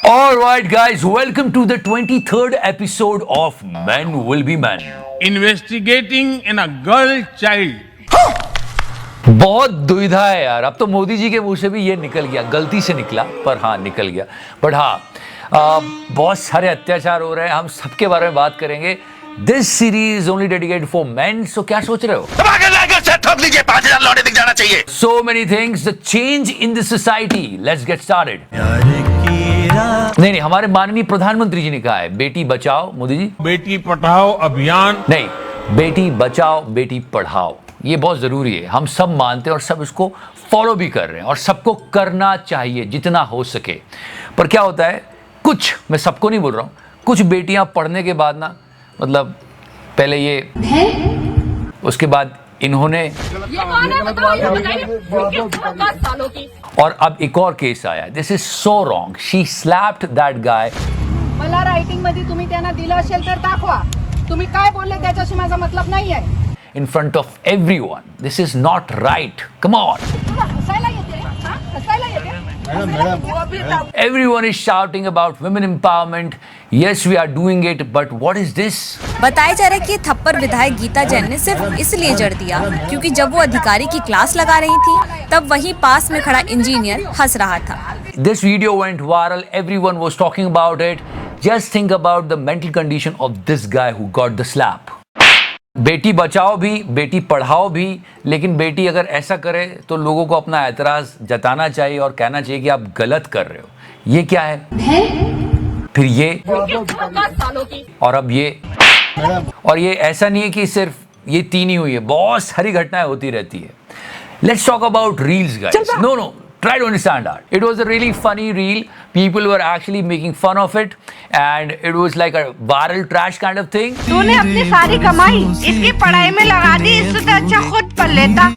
All right, guys, welcome to the 23rd episode of Men Will Be Men. Investigating in a girl child. बहुत दुविधा है यार, अब तो मोदी जी के मुंह से भी ये निकल गया, गलती से निकला पर हाँ निकल गया। बट हाँ, बहुत सारे अत्याचार हो रहे हैं, हम सबके बारे में बात करेंगे। This series only dedicated for men. So क्या सोच रहे हो? लीजिए 5,000 लौटे दिख जाना चाहिए। So many things, the change in the society. Let's get started. नहीं, हमारे माननीय प्रधानमंत्री जी ने कहा है बेटी बचाओ, मोदी जी बेटी पढ़ाओ अभियान नहीं, बेटी बचाओ बेटी पढ़ाओ, ये बहुत जरूरी है। हम सब मानते हैं और सब इसको फॉलो भी कर रहे हैं और सबको करना चाहिए जितना हो सके। पर क्या होता है, कुछ, मैं सबको नहीं बोल रहा हूँ, कुछ बेटियां पढ़ने के बाद ना, मतलब पहले ये, उसके बाद इन्होंने, ये कौन है बताओ, ये बताइए। 10 सालों की। और अब एक और केस आया। This is so wrong, she slapped that guy. मला रायटिंग मध्ये तुम्ही त्यांना दिलं असेल तर दाखवा, तुम्ही काय बोलले त्याच्याशी माझा मतलब नाही आहे। In front of everyone. This is not right. Come on. तुला हसायला येते? हां, हसायला येते? Everyone is shouting about women empowerment. Yes, we are doing it, but what is this? बताया जा रहा है कि थप्पड़ विधायक गीता जैन ने सिर्फ इसलिए जड़ दिया क्योंकि जब वो अधिकारी की क्लास लगा रही थी तब वहीं पास में खड़ा इंजीनियर हंस रहा था। This video went viral. Everyone was talking about it. Just think about the mental condition of this guy who got the slap. Beti Bachao भी, बेटी पढ़ाओ भी, लेकिन बेटी अगर ऐसा करे तो लोगों को अपना एतराज जताना चाहिए और कहना चाहिए कि आप गलत कर रहे हो। ये क्या है? फिर ये, 10 सालों की। और अब ये, और ये ऐसा नहीं है कि सिर्फ ये तीन ही हुई है, बहुत सारी घटनाएं होती रहती है। Let's talk about reels, guys. No. Try to understand that. It was a really funny reel. People were actually making fun of it, and it was like a viral trash kind of thing. तूने अपनी सारी कमाई इसकी पढ़ाई में लगा दी, इससे तो अच्छा खुद पढ़ लेता।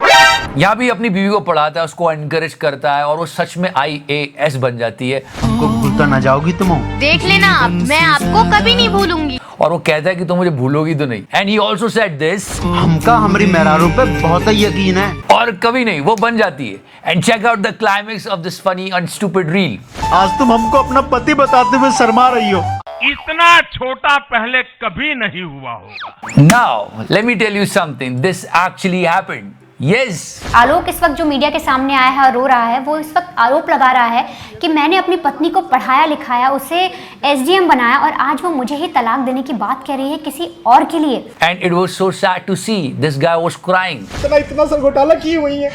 यहाँ भी अपनी बीवी को पढ़ाता है, उसको एनकरेज करता है और वो सच में IAS बन जाती है। भूलता ना जाओगी तुम। देख लेना, मैं आपको कभी नहीं भूलूंगी। और वो कहता है कि तुम मुझे भूलोगी तो नहीं। And he also said this, हमका हमारी मेहरारू पे बहुत ही यकीन है। और कभी नहीं, वो बन जाती है। And check out the climax of this funny and stupid reel. आज तुम हमको अपना पति बताते हुए शर्मा रही हो। इतना छोटा पहले कभी नहीं हुआ होगा। Now, let me tell you something. This actually happened. Yes. आलोक इस वक्त जो मीडिया के सामने आया है और रो रहा है, वो इस वक्त आरोप लगा रहा है कि मैंने अपनी पत्नी को पढ़ाया लिखाया, उसे SDM बनाया और आज वो मुझे ही तलाक देने की बात कह रही है किसी और के लिए। And it was so sad to see. This guy was crying. इतना सर घोटाला की हुई है,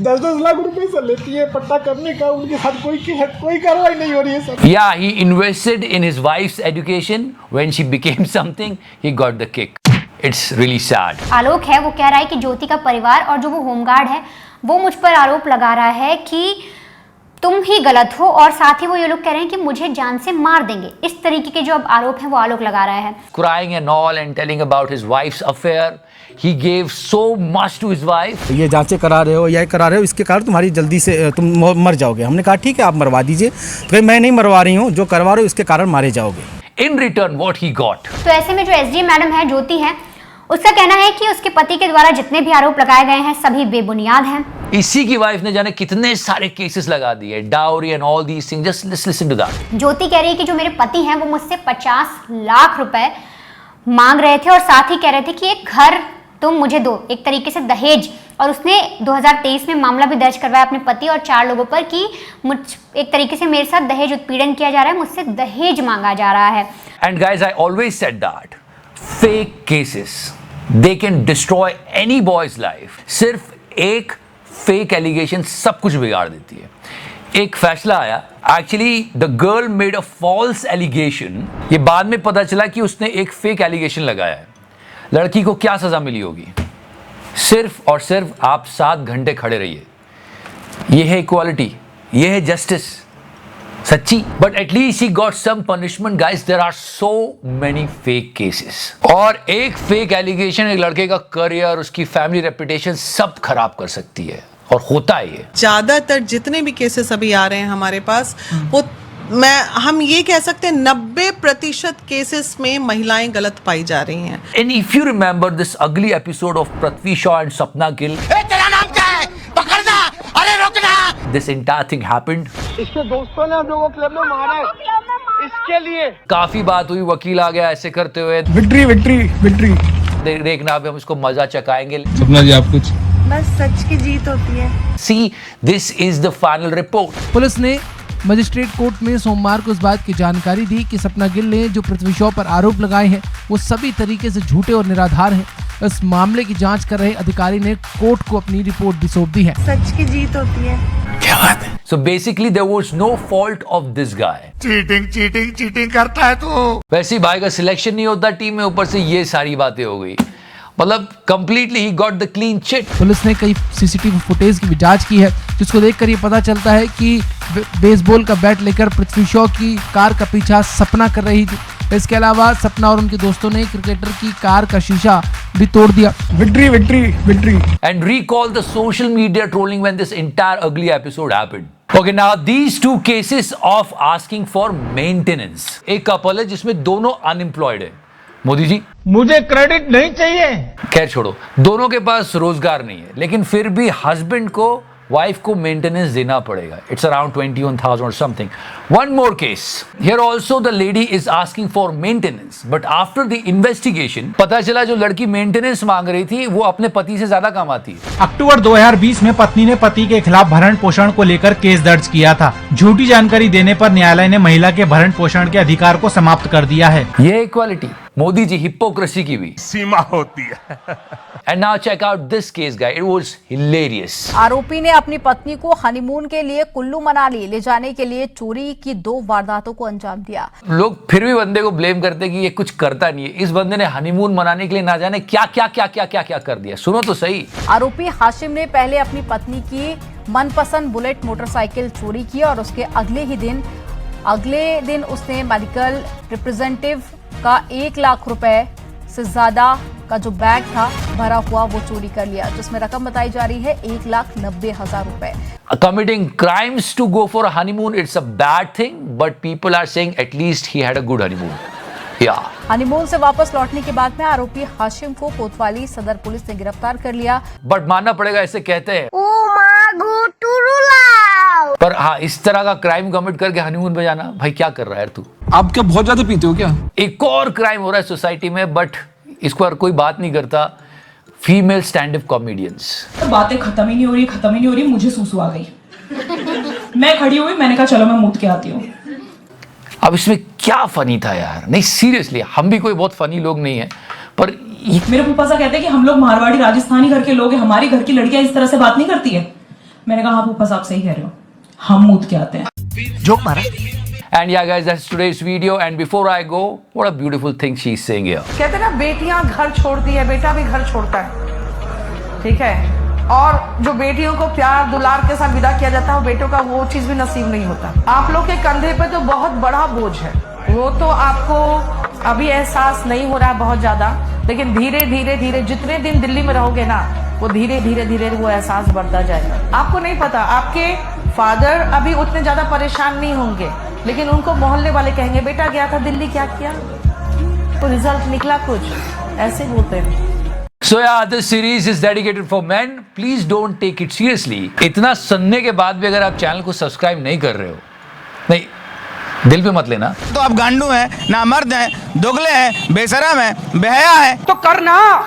10-10 लाख रुपए सर लेती है पट्टा करने का, उनके साथ कोई कार्रवाई नहीं हो रही है sir. Yeah, he invested in his wife's education. When she became something, he got the kick. It's really sad. आलोक है, वो कह रहा है कि ज्योति का परिवार और जो वो होमगार्ड है वो मुझ पर आरोप लगा रहा है कि तुम ही गलत हो, और साथ ही वो ये लोग कह रहे हैं कि मुझे जान से मार देंगे। इस तरीके के जो अब आरोप हैं वो आलोक लगा रहा है। Crying and all and telling about his wife's affair. He gave so much to his wife. ये जांचें करा रहे हो, यह करा रहे हो, इसके कारण तुम्हारी जल्दी से तुम मर जाओगे। हमने कहा ठीक है आप मरवा दीजिए, तो मैं नहीं मरवा रही हूँ, जो करवा रहे हो इसके कारण मारे जाओगे। In return, what he got? तो ऐसे में जो SDM मैडम है, ज्योति है, उसका कहना है कि उसके पति के द्वारा जितने भी आरोप लगाए गए हैं सभी बेबुनियाद हैं। इसी की वाइफ ने जाने कितने सारे केसेस लगा दिए, dowry and all these things. Just listen to that. Jyoti कह रही है कि जो मेरे पति हैं वो मुझसे 50 लाख रुपए मांग रहे थे और साथ ही कह रहे थे कि एक घर तुम मुझे दो, एक तरीके से दहेज। और उसने 2023 में मामला भी दर्ज करवाया अपने पति और 4 लोगों पर कि मुझ एक तरीके से मेरे साथ दहेज उत्पीड़न किया जा रहा है, मुझसे दहेज मांगा जा रहा है। And guys, I always said that fake cases they can destroy any boys life. सिर्फ एक फेक एलिगेशन सब कुछ बिगाड़ देती है। एक फैसला आया, actually the girl made a false allegation. ये बाद में पता चला कि उसने एक फेक एलिगेशन लगाया है। लड़की को क्या सजा मिली होगी? सिर्फ और सिर्फ आप 7 घंटे खड़े रहिए। ये है इक्वालिटी, ये है जस्टिस, सच्ची। But at least he got some punishment. Guys, there are so many fake cases, और एक फेक एलिगेशन एक लड़के का करियर, उसकी फैमिली रेपुटेशन सब खराब कर सकती है, और होता है ये। ज्यादातर जितने भी केसेस अभी आ रहे हैं हमारे पास, वो हम ये कह सकते हैं 90% केसेस में महिलाएं गलत पाई जा रही हैं। And if you remember this ugly episode of Prithvi Shaw and Sapna Gill, तेरा नाम क्या है? पकड़ना, अरे रोकना। this entire thing happened. इसके दोस्तों ने हम लोगों को क्लब में मारा है, इसके लिए काफी बात हुई, वकील आ गया ऐसे करते हुए। Victory victory victory. देखना अभी हम इसको मजा चकाएंगे। सपना जी आप कुछ। बस सच की जीत होती है। See this is the final report. Police ने मजिस्ट्रेट कोर्ट में सोमवार को इस बात की जानकारी दी कि सपना गिल ने जो पृथ्वी शॉ पर आरोप लगाए हैं वो सभी तरीके से झूठे और निराधार हैं। इस मामले की जांच कर रहे अधिकारी ने कोर्ट को अपनी रिपोर्ट भी सौंप दी है। सच की जीत होती है। क्या बात है। So basically there was no fault of this guy. Cheating करता है तू। वैसे ही भाई का सिलेक्शन नहीं होता टीम में, ऊपर से ये सारी बातें हो गई। मतलब completely he got the clean chit. Police ने कई सीसीटीवी फुटेज की भी जांच की है, जिसको देखकर ये पता चलता है कि बेसबॉल का बैट लेकर पृथ्वी शॉ की कार का पीछा सपना कर रही थी। इसके अलावा सपना और उनके दोस्तों ने क्रिकेटर की कार का शीशा भी तोड़ दिया। Victory victory victory. And recall the social media trolling when this entire ugly episode happened. Okay, now these two cases of asking for maintenance. एक कपल है जिसमें दोनों अनएम्प्लॉयड है। मोदी जी मुझे क्रेडिट नहीं चाहिए। खैर छोड़ो, दोनों के पास रोजगार नहीं है, लेकिन फिर भी हस्बैंड को वाइफ को मेंटेनेंस देना पड़ेगा। इट्स अराउंड 21,000 और something. One more case here also the lady is asking for maintenance, but after the investigation पता चला जो लड़की मेंटेनेंस मांग रही थी वो अपने पति से ज्यादा कमाती है। अक्टूबर 2020 में पत्नी ने पति के खिलाफ भरण पोषण को लेकर केस दर्ज किया था। झूठी जानकारी देने पर न्यायालय ने महिला के भरण पोषण के अधिकार को समाप्त कर दिया है। ये इक्वालिटी मोदी जी हिपोक्रेसी की भी सीमा होती है। And now check out this case guys, it was hilarious. आरोपी ने अपनी पत्नी को हनीमून के लिए कुल्लू मनाली ले जाने के लिए चोरी की 2 वारदातों को अंजाम दिया। लोग फिर भी बंदे को ब्लेम करते कि ये कुछ करता नहीं है। इस बंदे ने हनीमून मनाने के लिए ना जाने क्या क्या क्या क्या क्या क्या कर दिया। सुनो तो सही। आरोपी हाशिम ने पहले अपनी पत्नी की मनपसंद बुलेट मोटरसाइकिल चोरी की और उसके अगले दिन उसने मेडिकल रिप्रेजेंटेटिव का 1 लाख रुपए से ज्यादा का जो बैग था भरा हुआ वो चोरी कर लिया, जिसमें रकम बताई जा रही है 1,90,000 रुपए। Committing crimes to go for a honeymoon, it's a bad thing, but people are saying at least he had a good honeymoon. Yeah. Honeymoon से वापस लौटने के बाद में आरोपी हाशिम को कोतवाली सदर पुलिस ने गिरफ्तार कर लिया। बट मानना पड़ेगा, ऐसे कहते हैं पर हाँ, इस तरह का क्राइम कमिट करके हनीमून पे जाना, भाई क्या कर रहा है यार तू? आप क्या बहुत ज्यादा पीते हो क्या? एक और क्राइम हो रहा है सोसाइटी में, बट इस पर कोई बात नहीं करता। Female stand up comedians. बातें खत्म ही नहीं हो रही, मुझे सूसू आ गई। मैं खड़ी हुई, मैंने कहा चलो मैं मूत के आती हूँ। अब इसमें क्या फनी था यार? नहीं सीरियसली, हम भी कोई बहुत फनी लोग नहीं है, पर मेरे फूफा सा कहते हैं कि हम लोग मारवाड़ी राजस्थानी घर के लोग हैं, हमारी घर की लड़कियां इस तरह से बात नहीं करती है। मैंने कहा हाँ फूफा साहब सही कह रहे हो, हम मूत के आते हैं। जोक मारा। And yeah guys, that's today's video, and before I go, what a beautiful thing she's saying here. कहते ना बेटियां घर छोड़ती है, बेटा भी घर छोड़ता है, ठीक है। और जो बेटियों को प्यार दुलार के साथ विदा किया जाता है, वो बेटों का वो चीज भी नसीब नहीं होता। आप लोग के कंधे पे तो बहुत बड़ा बोझ है, वो तो आपको अभी एहसास नहीं हो रहा है बहुत ज्यादा, लेकिन धीरे धीरे जितने दिन दिल्ली में रहोगे ना, वो धीरे धीरे वो एहसास बढ़ता जाएगा। आपको नहीं पता, आपके फादर अभी उतने ज्यादा परेशान नहीं होंगे, लेकिन उनको मोहल्ले वाले कहेंगे बेटा गया था दिल्ली, क्या किया, तो रिजल्ट निकला कुछ, ऐसे बोलते हैं। So yeah, this series is dedicated for men. Please don't take it seriously. इतना सुनने के बाद भी अगर आप चैनल को सब्सक्राइब नहीं कर रहे हो, नहीं दिल पे मत लेना। तो आप गांडू हैं, ना मर्द हैं, दोगले हैं, बेशरम हैं, बेहया हैं, तो करना।